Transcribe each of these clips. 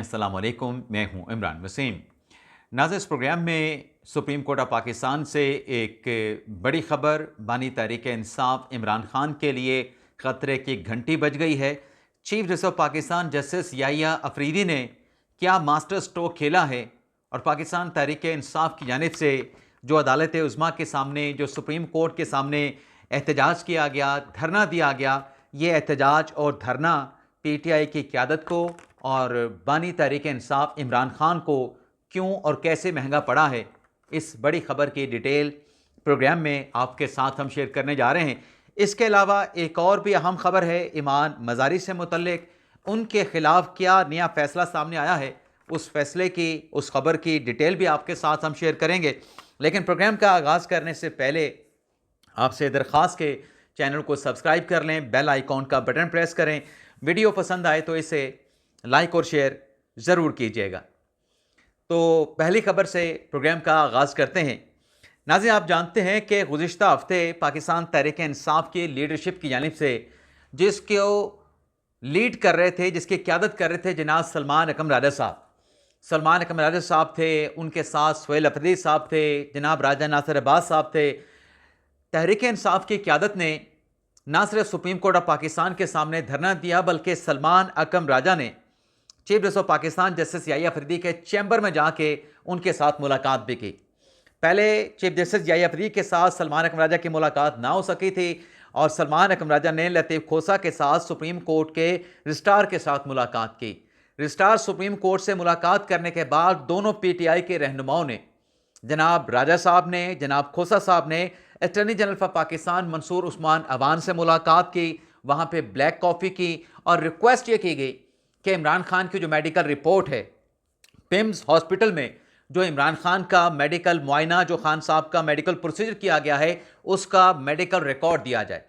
अस्सलाम वालेकुम, मैं हूं इमरान वसीम। नाज़रीन, इस प्रोग्राम में सुप्रीम कोर्ट ऑफ पाकिस्तान से एक बड़ी खबर बानी तहरीक इंसाफ इमरान खान के लिए ख़तरे की घंटी बज गई है। Chief justice of Pakistan justice Yahya Afridi ने क्या मास्टर स्ट्रोक खेला है और पाकिस्तान तहरीक इंसाफ की जानिब से जो अदालत उज़्मा के सामने, जो सुप्रीम कोर्ट के सामने एहतजाज किया गया, धरना दिया गया, ये एहतजाज और धरना PTI की क़यादत को और बानी तहरीक इंसाफ इमरान खान को क्यों और कैसे महंगा पड़ा है, इस बड़ी खबर की डिटेल प्रोग्राम में आपके साथ हम शेयर करने जा रहे हैं। इसके अलावा एक और भी अहम खबर है ईमान मज़ारी से मुतल्लिक, उनके ख़िलाफ़ क्या नया फ़ैसला सामने आया है, उस फैसले की, उस खबर की डिटेल भी आपके साथ हम शेयर करेंगे। लेकिन प्रोग्राम का आगाज़ करने से पहले आपसे दरख्वास्त के चैनल को सब्सक्राइब कर लें, बेल आइकॉन का बटन प्रेस करें, वीडियो पसंद आए तो इसे लाइक और शेयर ज़रूर कीजिएगा। तो पहली खबर से प्रोग्राम का आगाज़ करते हैं। नाज़रीन, आप जानते हैं कि गुज़िश्ता हफ्ते पाकिस्तान तहरीक इंसाफ की लीडरशिप की जानिब से जिसको लीड कर रहे थे, जिसकी क़यादत कर रहे थे जनाब सलमान अकरम राजा साहब। सलमान अकरम राजा साहब थे, उनके साथ सुहेल अफरीदी साहब थे, जनाब राजा नासिर अब्बास साहब थे। तहरीक इंसाफ की क़यादत ने ना सिर्फ सुप्रीम कोर्ट ऑफ पाकिस्तान के सामने धरना दिया, बल्कि सलमान अकरम राजा ने chief justice of Pakistan justice Yahya Afridi के चैम्बर में जाके उनके साथ मुलाकात भी की। पहले चीफ जस्टिस याहिया अफरीदी के साथ सलमान अकरम राजा की मुलाकात ना हो सकी थी और सलमान अकरम राजा ने लतीफ़ खोसा के साथ सुप्रीम कोर्ट के रजिस्ट्रार के साथ मुलाकात की। रजिस्ट्रार सुप्रीम कोर्ट से मुलाकात करने के बाद दोनों PTI के रहनुमाओं ने, जनाब राजा साहब ने, जनाब खोसा साहब ने attorney general for Pakistan Mansoor Usman Awan से मुलाकात की, वहाँ पे ब्लैक कॉफ़ी की और रिक्वेस्ट ये की गई कि इमरान खान की जो मेडिकल रिपोर्ट है, पिम्स हॉस्पिटल में जो इमरान खान का मेडिकल मुआयना, जो खान साहब का मेडिकल प्रोसीजर किया गया है, उसका मेडिकल रिकॉर्ड दिया जाए।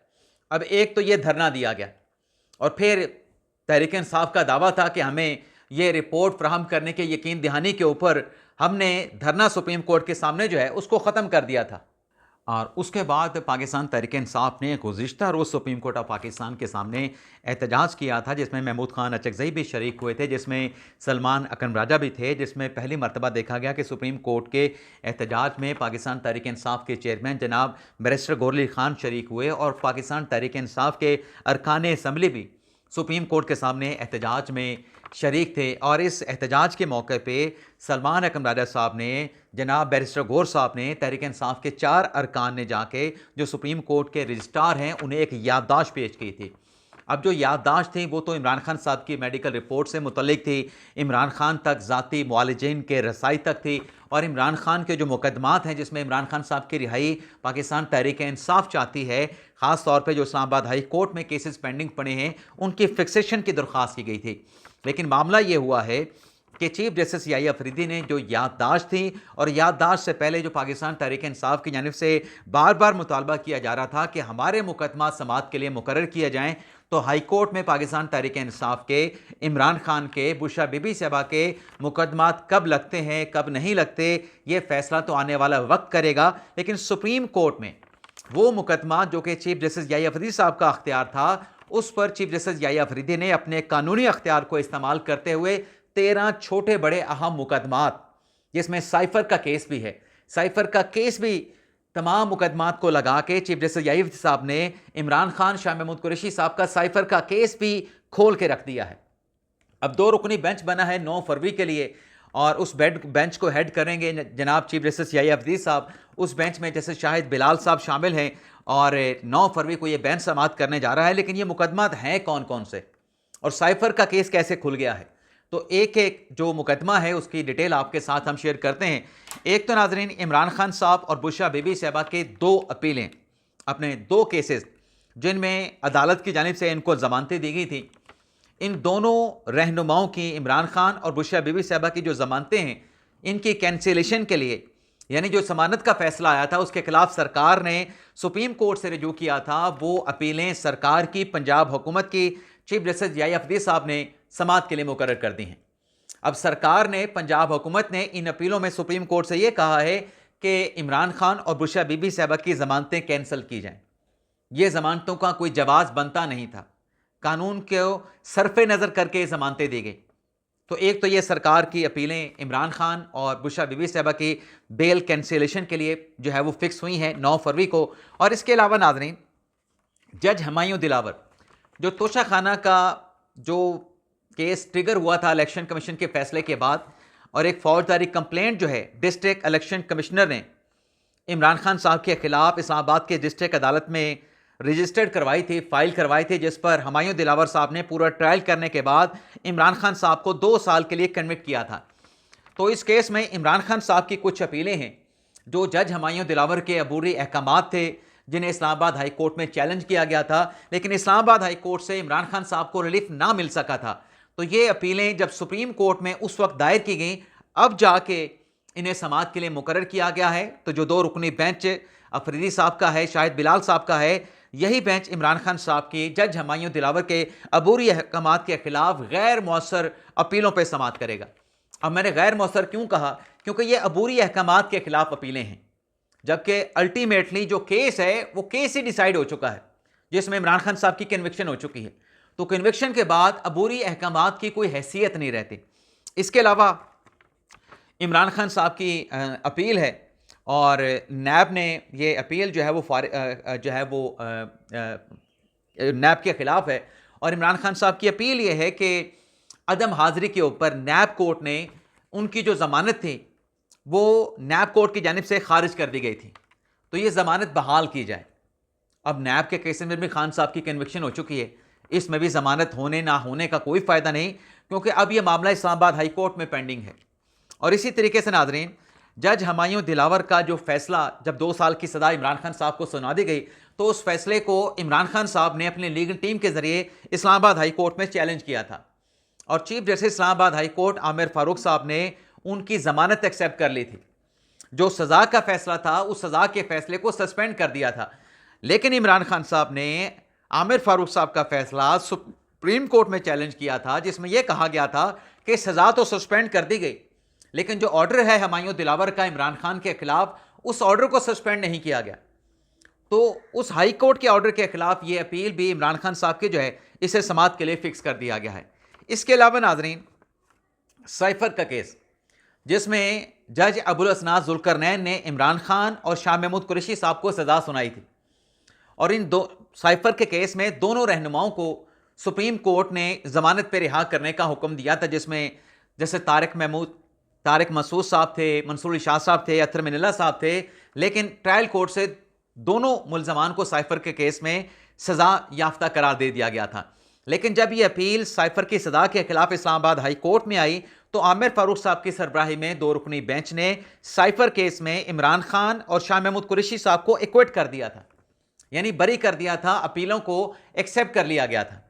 अब एक तो ये धरना दिया गया और फिर तहरीक इंसाफ का दावा था कि हमें ये रिपोर्ट फ्राहम करने के यकीन दहानी के ऊपर हमने धरना सुप्रीम कोर्ट के सामने जो है उसको ख़त्म कर दिया था। और उसके बाद पाकिस्तान तहरीक इंसाफ ने गुज़िश्ता रोज़ सुप्रीम कोर्ट ऑफ पाकिस्तान के सामने एहतजाज किया था, जिसमें महमूद खान अचकज़ई भी शरीक हुए थे, जिसमें सलमान अकरम राजा भी थे, जिसमें पहली मरतबा देखा गया कि सुप्रीम कोर्ट के एहतजाज में पाकिस्तान तहरीक इंसाफ के चेयरमैन जनाब बैरिस्टर गौहर खान शरीक हुए और पाकिस्तान तहरीक इंसाफ के अरकान असम्बली भी सुप्रीम कोर्ट के सामने एहतजाज में शरीक थे। और इस एहतजाज के मौके पे सलमान अकरम राजा साहब ने, जनाब बैरिस्टर गौहर साहब ने, तहरीक इंसाफ के 4 अरकान ने जाके जो सुप्रीम कोर्ट के रजिस्ट्रार हैं उन्हें एक याददाश्त पेश की थी। अब जो याददाश्त थी वो तो इमरान खान साहब की मेडिकल रिपोर्ट से मुतल्लिक थी, इमरान खान तक ज़ाती मुआलिजीन के रसाई तक थी और इमरान खान के जो मुकदमात हैं जिसमें इमरान खान साहब की रिहाई पाकिस्तान तहरीक इंसाफ चाहती है, ख़ास तौर पे जो इस्लामाबाद हाई कोर्ट में केसेस पेंडिंग पड़े हैं उनकी फिक्सेशन की दरख्वास्त की गई थी। लेकिन मामला ये हुआ है कि चीफ जस्टिस याहिया अफरीदी ने जो याददाश्त थी, और याददाश्त से पहले जो पाकिस्तान तहरीक इंसाफ की जानिब से बार बार मुतालबा किया जा रहा था कि हमारे मुकदमा समाअत के लिए मुकर्रर किए जाएँ, तो हाई कोर्ट में पाकिस्तान तहरीक इंसाफ के, इमरान खान के, बुशरा बीबी साहबा के मुकदमात कब लगते हैं कब नहीं लगते, ये फैसला तो आने वाला वक्त करेगा। लेकिन सुप्रीम कोर्ट में वो मुकदमा जो कि चीफ जस्टिस याहिया अफरीदी साहब का अख्तियार था, उस पर चीफ जस्टिस याहिया अफरीदी ने अपने कानूनी अख्तियार को इस्तेमाल करते हुए 13 छोटे बड़े अहम मुकदमात, जिसमें साइफर का केस भी है, साइफर का केस भी, तमाम मुकदमात को लगा के चीफ जस्टिस याहिया अफरीदी साहब ने इमरान खान, शाह महमूद कुरैशी साहब का साइफर का केस भी खोल के रख दिया है। अब 2 रुकनी बेंच बना है 9 फरवरी के लिए और उस बेंच को हेड करेंगे जनाब चीफ जस्टिस याहिया अफरीदी साहब। उस बेंच में जैसे शाहिद बिलाल साहब शामिल हैं और 9 फरवरी को ये बेंच समाअत करने जा रहा है। लेकिन ये मुकदमात हैं कौन कौन से और साइफर का केस कैसे खुल गया है, तो एक एक जो मुकदमा है उसकी डिटेल आपके साथ हम शेयर करते हैं। एक तो नाजरीन, इमरान खान साहब और बुशरा बीबी साहबा के 2 अपीलें, अपने 2 केसेस जिनमें अदालत की जानिब से इनको जमानतें दी गई थी, इन दोनों रहनुमाओं की, इमरान खान और बुशरा बीबी साहबा की जो जमानतें हैं, इनकी कैंसिलेशन के लिए, यानी जो जमानत का फैसला आया था उसके खिलाफ सरकार ने सुप्रीम कोर्ट से रजू किया था, वो अपीलें सरकार की, पंजाब हुकूमत की, चीफ जस्टिस याहिया अफरीदी साहब ने समाअत के लिए मुकर्रर कर दी हैं। अब सरकार ने, पंजाब हुकूमत ने इन अपीलों में सुप्रीम कोर्ट से यह कहा है कि इमरान खान और बुशरा बीबी साहबा की जमानतें कैंसिल की जाएं। ये जमानतों का कोई जवाब बनता नहीं था, कानून को सरफे नज़र करके जमानतें दी गई। तो एक तो ये सरकार की अपीलें इमरान खान और बुशरा बीबी साहबा की बेल कैंसिलेशन के लिए जो है वो फिक्स हुई हैं 9 फरवरी को। और इसके अलावा नाज़रीन, जज हुमायूं दिलावर जो तोशा खाना का जो केस ट्रिगर हुआ था इलेक्शन कमीशन के फैसले के बाद, और एक फौजदारी कंप्लेंट जो है डिस्ट्रिक्ट इलेक्शन कमिश्नर ने इमरान खान साहब के खिलाफ इस्लामाबाद के डिस्ट्रिक्ट अदालत में रजिस्टर्ड करवाई थी, फाइल करवाई थी, जिस पर हुमायूं दिलावर साहब ने पूरा ट्रायल करने के बाद इमरान खान साहब को 2 साल के लिए कन्विक्ट किया था। तो इस केस में इमरान खान साहब की कुछ अपीलें हैं जो जज हुमायूं दिलावर के अबूरी अहकामात थे, जिन्हें इस्लामाबाद हाई कोर्ट में चैलेंज किया गया था, लेकिन इस्लामाबाद हाई कोर्ट से इमरान खान साहब को रिलीफ ना मिल सका था। तो ये अपीलें जब सुप्रीम कोर्ट में उस वक्त दायर की गई, अब जाके इन्हें समाअत के लिए मुकर्रर किया गया है। तो जो 2 रुकनी बेंच अफरीदी साहब का है, शाहिद बिलाल साहब का है, यही बेंच इमरान खान साहब की जज हुमायूं दिलावर के अबूरी अहकामात के खिलाफ गैर मौसर अपीलों पर समाअत करेगा। अब मैंने गैर मौसर क्यों कहा? क्योंकि ये अबूरी अहकामात के खिलाफ अपीलें हैं, जबकि अल्टीमेटली जो केस है वो केस ही डिसाइड हो चुका है, जिसमें इमरान खान साहब की कन्विक्शन हो चुकी है। तो कन्विक्शन के बाद अबूरी अहकामात की कोई हैसियत नहीं रहती। इसके अलावा इमरान खान साहब की अपील है, और नैब ने ये अपील जो है वो नैब के ख़िलाफ़ है। और इमरान खान साहब की अपील ये है कि अदम हाज़िरी के ऊपर नैब कोर्ट ने उनकी जो ज़मानत थी वो नैब कोर्ट की जानिब से खारिज कर दी गई थी, तो ये ज़मानत बहाल की जाए। अब नैब के केस में भी खान साहब की कन्विक्शन हो चुकी है, इसमें भी ज़मानत होने ना होने का कोई फ़ायदा नहीं, क्योंकि अब ये मामला इस्लामाबाद हाई कोर्ट में पेंडिंग है। और इसी तरीके से नाज़रीन, जज हुमायूं दिलावर का जो फैसला, जब 2 साल की सज़ा इमरान खान साहब को सुना दी गई, तो उस फैसले को इमरान खान साहब ने अपनी लीगल टीम के ज़रिए इस्लामाबाद हाई कोर्ट में चैलेंज किया था, और chief justice Islamabad high court Aamir Farooq साहब ने उनकी ज़मानत एक्सेप्ट कर ली थी। जो सज़ा का फैसला था, उस सज़ा के फैसले को सस्पेंड कर दिया था, लेकिन इमरान खान साहब ने आमिर फारूक साहब का फैसला सुप्रीम कोर्ट में चैलेंज किया था, जिसमें यह कहा गया था कि सज़ा तो सस्पेंड कर दी गई, लेकिन जो ऑर्डर है हुमायूं दिलावर का इमरान खान के खिलाफ, उस ऑर्डर को सस्पेंड नहीं किया गया। तो उस हाई कोर्ट के ऑर्डर के खिलाफ ये अपील भी इमरान खान साहब की जो है, इसे समाअत के लिए फिक्स कर दिया गया है। इसके अलावा नाजरीन, साइफर का केस, जिसमें जज अबुल असनाद जुल्करनैन ने इमरान खान और शाह महमूद कुरैशी साहब को सज़ा सुनाई थी, और इन दो साइफर के केस में दोनों रहनुमाओं को सुप्रीम कोर्ट ने ज़मानत पर रिहा करने का हुक्म दिया था, जिसमें जैसे तारिक मसूद साहब थे, मंसूर शाह साहब थे, अतर मिनल्ला साहब थे, लेकिन ट्रायल कोर्ट से दोनों मुल्ज़मान को साइफर के केस में सज़ा याफ्ता करार दे दिया गया था। लेकिन जब ये अपील साइफर की सज़ा के खिलाफ इस्लामाबाद हाई कोर्ट में आई, तो आमिर फारूक साहब की सरबराही में 2 रुकनी बेंच ने साइफर केस में इमरान खान और शाह महमूद कुरैशी साहब को एक्विट कर दिया था, यानी बरी कर दिया था, अपीलों को एक्सेप्ट कर लिया गया था।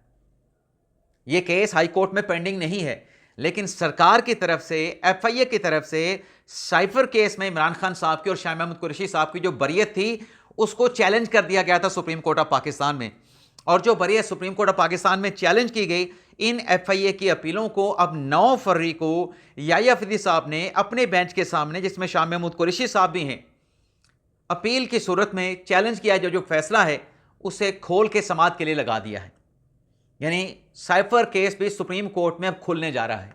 यह केस हाई कोर्ट में पेंडिंग नहीं है, लेकिन सरकार की तरफ से, FIA की तरफ से साइफर केस में इमरान खान साहब की और शाह महमूद कुरैशी साहब की जो बरियत थी, उसको चैलेंज कर दिया गया था सुप्रीम कोर्ट ऑफ पाकिस्तान में। और जो बरियत सुप्रीम कोर्ट ऑफ पाकिस्तान में चैलेंज की गई, इन FIA की अपीलों को अब 9 फरवरी को याह्या अफरीदी साहब ने अपने बेंच के सामने, जिसमें शाह महमूद कुरैशी साहब भी हैं, अपील की सूरत में चैलेंज किया। जो फैसला है उसे खोल के समाअत के लिए लगा दिया है, यानी साइफर केस भी सुप्रीम कोर्ट में अब खुलने जा रहा है,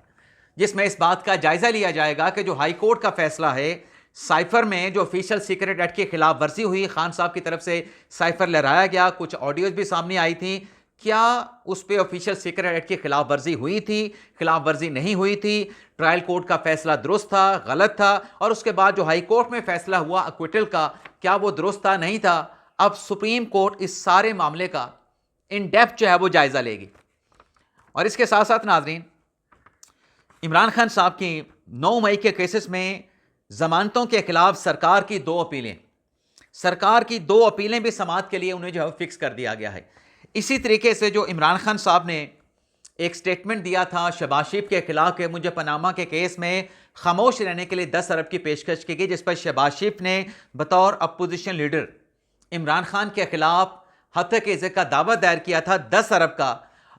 जिसमें इस बात का जायज़ा लिया जाएगा कि जो हाई कोर्ट का फैसला है, साइफर में जो ऑफिशियल सीक्रेट एक्ट की खिलाफ वर्जी हुई, खान साहब की तरफ से साइफर लहराया गया, कुछ ऑडियोज भी सामने आई थी, क्या उस पर ऑफिशियल सीक्रेट एक्ट की खिलाफ वर्जी हुई थी, खिलाफ वर्जी नहीं हुई थी, ट्रायल कोर्ट का फैसला दुरुस्त था, गलत था, और उसके बाद जो हाई कोर्ट में फैसला हुआ अक्विटल का, क्या वो दुरुस्त था, नहीं था। अब सुप्रीम कोर्ट इस सारे मामले का इन डेप्थ जो है वो जायज़ा लेगी। और इसके साथ साथ नाजरीन, इमरान खान साहब की 9 मई के केसेस में जमानतों के खिलाफ सरकार की 2 अपीलें भी समाअत के लिए उन्हें जो है फिक्स कर दिया गया है। इसी तरीके से जो इमरान खान साहब ने एक स्टेटमेंट दिया था शहबाज शरीफ के खिलाफ के मुझे पनामा के केस में खामोश रहने के लिए 10 अरब की पेशकश की गई, जिस पर शहबाज शरीफ ने बतौर अपोजिशन लीडर इमरान खान के खिलाफ हत्या के का दावा दायर किया था 10 अरब का।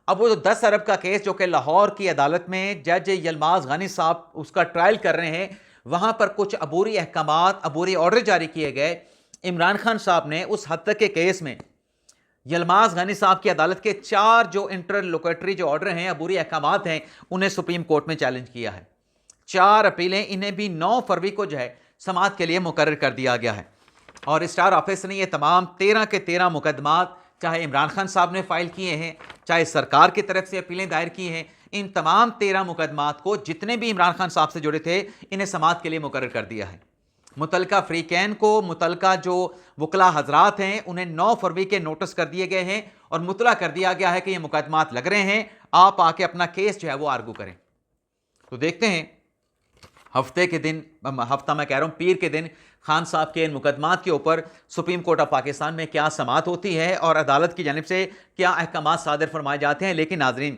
अब वो 10 अरब का केस जो कि लाहौर की अदालत में जज यलमाज गानी साहब उसका ट्रायल कर रहे हैं, वहाँ पर कुछ अबूरी अहकामात, अबूरी ऑर्डर जारी किए गए। इमरान खान साहब ने उस हत्या के केस में यलमाज गनी साहब की अदालत के 4 जो इंटरलोकेटरी जो ऑर्डर हैं, अबूरी अहकामात हैं, उन्हें सुप्रीम कोर्ट में चैलेंज किया है। 4 अपीलें, इन्हें भी 9 फरवरी को जो है समाअत के लिए मुकर्रर कर दिया गया है। और स्टार ऑफिस ने ये तमाम 13 के 13 मुकदमात चाहे इमरान खान साहब ने फाइल किए हैं, चाहे सरकार की तरफ से अपीलें दायर की हैं, इन तमाम 13 मुकदमात को जितने भी इमरान खान साहब से जुड़े थे, इन्हें समाअत के लिए मुकर्रर कर दिया है। मुतलका फ्रीकैन को, मुतलका जो वकला हजरात हैं, उन्हें 9 फरवरी के नोटिस कर दिए गए हैं और मुतला कर दिया गया है कि ये मुकदमात लग रहे हैं, आप आके अपना केस जो है वो आर्गू करें। तो देखते हैं हफ्ते के दिन, हफ्ता मैं कह रहा हूँ पीर के दिन, खान साहब के इन मुकदमात के ऊपर सुप्रीम कोर्ट ऑफ पाकिस्तान में क्या समाअत होती है और अदालत की जानिब से क्या अहकामात सादर फरमाए जाते हैं। लेकिन नाजरीन,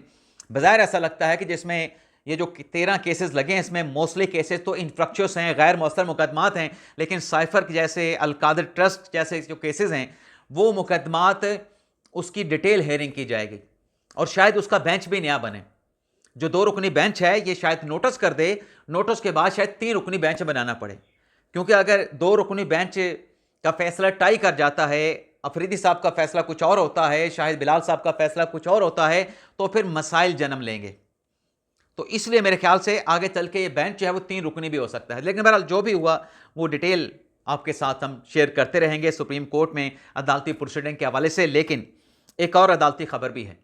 बज़ाहिर ऐसा लगता है कि जिसमें ये जो 13 केसेस लगे हैं, इसमें मोस्टली केसेस तो इनफ्रक्चुअस हैं, गैर मौसर मुकदमात हैं। लेकिन साइफर जैसे, अलकादर ट्रस्ट जैसे जो केसेस हैं, वो मुकदमात उसकी डिटेल हेयरिंग की जाएगी और शायद उसका बेंच भी नया बने। जो 2 रुकनी बेंच है, ये शायद नोटिस कर दे, नोटिस के बाद शायद 3 रुकनी बेंच बनाना पड़े, क्योंकि अगर 2 रुकनी बेंच का फैसला टाई कर जाता है, अफरीदी साहब का फैसला कुछ और होता है, शाहिद बिलाल साहब का फैसला कुछ और होता है, तो फिर मसाइल जन्म लेंगे। तो इसलिए मेरे ख्याल से आगे चल के ये बेंच जो है वो 3 रुकनी भी हो सकता है। लेकिन बहरहाल जो भी हुआ वो डिटेल आपके साथ हम शेयर करते रहेंगे सुप्रीम कोर्ट में अदालती प्रोसीडिंग के हवाले से। लेकिन एक और अदालती खबर भी है।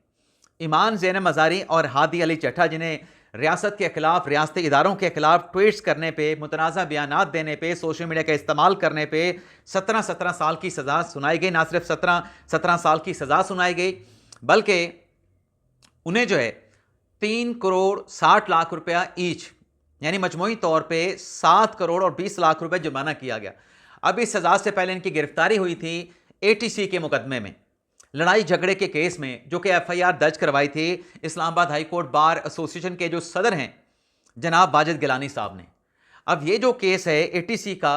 ईमान ज़ैन मज़ारी और हादी अली चट्टा, जिन्हें रियासत के खिलाफ, रियासती इदारों के खिलाफ ट्वीट्स करने पे, मुतनाज़ा बयानात देने पे, सोशल मीडिया का इस्तेमाल करने पे 17 साल की सज़ा सुनाई गई। ना सिर्फ 17 साल की सज़ा सुनाई गई, बल्कि उन्हें जो है 3 करोड़ 60 लाख रुपया ईच, यानी मजमूई तौर पे 7 करोड़ और 20 लाख रुपए जुर्माना किया गया। अब इस सज़ा से पहले इनकी गिरफ्तारी हुई थी ATC के मुकदमे में, लड़ाई झगड़े के केस में, जो कि FIR दर्ज करवाई थी Islamabad high court bar association के जो सदर हैं जनाब वाजिद गिलानी साहब ने। अब ये जो केस है ATC का,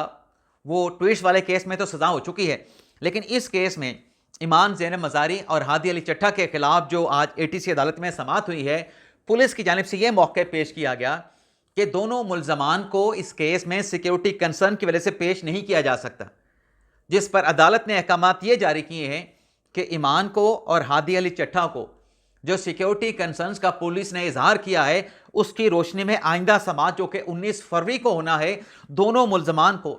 वो ट्वीट्स वाले केस में तो सज़ा हो चुकी है, लेकिन इस केस में ईमान ज़ैन मज़ारी और हादी अली चट्टा के खिलाफ जो आज ATC अदालत में समाअत हुई है, पुलिस की जानिब से यह मौक़िफ़ पेश किया गया कि दोनों मुल्ज़मान को इस केस में सिक्योरिटी कंसर्न की वजह से पेश नहीं किया जा सकता, जिस पर अदालत ने अहकामात ये जारी किए हैं कि ईमान को और हादी अली चट्टा को जो सिक्योरिटी कंसर्न्स का पुलिस ने इजहार किया है, उसकी रोशनी में आइंदा समाअत जो कि 19 फरवरी को होना है, दोनों मुल्ज़मान को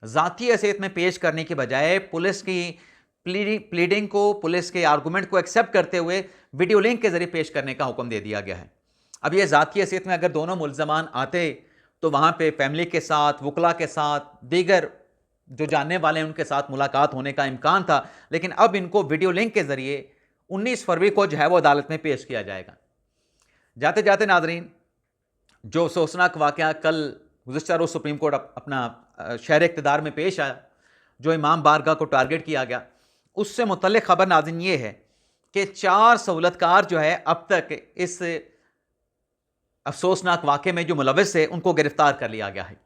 ज़ाती हैसियत में पेश करने के बजाय पुलिस की प्लीडिंग को, पुलिस के आर्गूमेंट को एक्सेप्ट करते हुए वीडियो लिंक के जरिए पेश करने का हुक्म दे दिया गया है। अब ये ज़ाती हैसियत में अगर दोनों मुल्ज़मान आते तो वहाँ पे फैमिली के साथ, वकला के साथ, दीगर जो जानने वाले हैं उनके साथ मुलाकात होने का इम्कान था, लेकिन अब इनको वीडियो लिंक के ज़रिए 19 फरवरी को जो है वो अदालत में पेश किया जाएगा। जाते जाते नाजरीन, जो अफसोसनाक वाक़या कल गुज़िश्ता रोज़ सुप्रीम कोर्ट अपना शहर इक़्तिदार में पेश आया, जो इमाम बारगाह को टारगेट किया गया, उससे मुतल्लिक़ ख़बर नाज़रीन ये है कि 4 सहूलतकार जो है अब तक इस अफसोसनाक वाक़े में जो मुलव्विस है उनको गिरफ़्तार कर लिया गया है।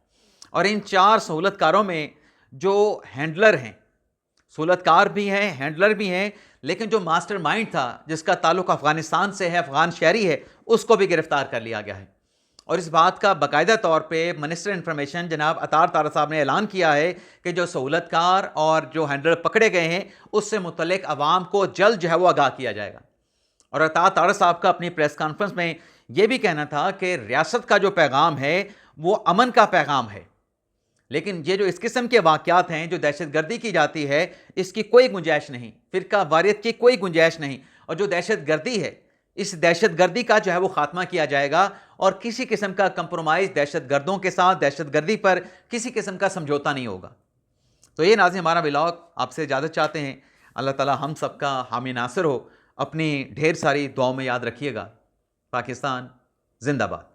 और इन 4 सहूलतकारों में जो हैंडलर हैं, सहूलतकार भी हैं, हैंडलर भी हैं, लेकिन जो मास्टरमाइंड था जिसका ताल्लुक़ अफ़गानिस्तान से है, अफ़गान शहरी है, उसको भी गिरफ़्तार कर लिया गया है। और इस बात का बाकायदा तौर पे मिनिस्टर इंफॉर्मेशन जनाब अतार तारा साहब ने ऐलान किया है कि जो सहूलतकार और जो हैंडलर पकड़े गए हैं उससे मुतल्लिक़ अवाम को जल्द जो है वो आगाह किया जाएगा। और अतार तारा साहब का अपनी प्रेस कॉन्फ्रेंस में ये भी कहना था कि रियासत का जो पैगाम है वो अमन का पैगाम है, लेकिन ये जो इस किस्म के वाक़यात हैं, जो दहशतगर्दी की जाती है, इसकी कोई गुंजाइश नहीं, फ़िरका वारियत की कोई गुंजाइश नहीं। और जो दहशतगर्दी है, इस दहशतगर्दी का जो है वो ख़ात्मा किया जाएगा और किसी किस्म का कंप्रोमाइज़ दहशतगर्दों के साथ, दहशतगर्दी पर किसी किस्म का समझौता नहीं होगा। तो ये नाज़रीन हमारा व्लॉग आपसे इजाज़त चाहते हैं। अल्लाह ताला हम सबका हामी नासिर हो। अपनी ढेर सारी दुआओं में याद रखिएगा। पाकिस्तान जिंदाबाद।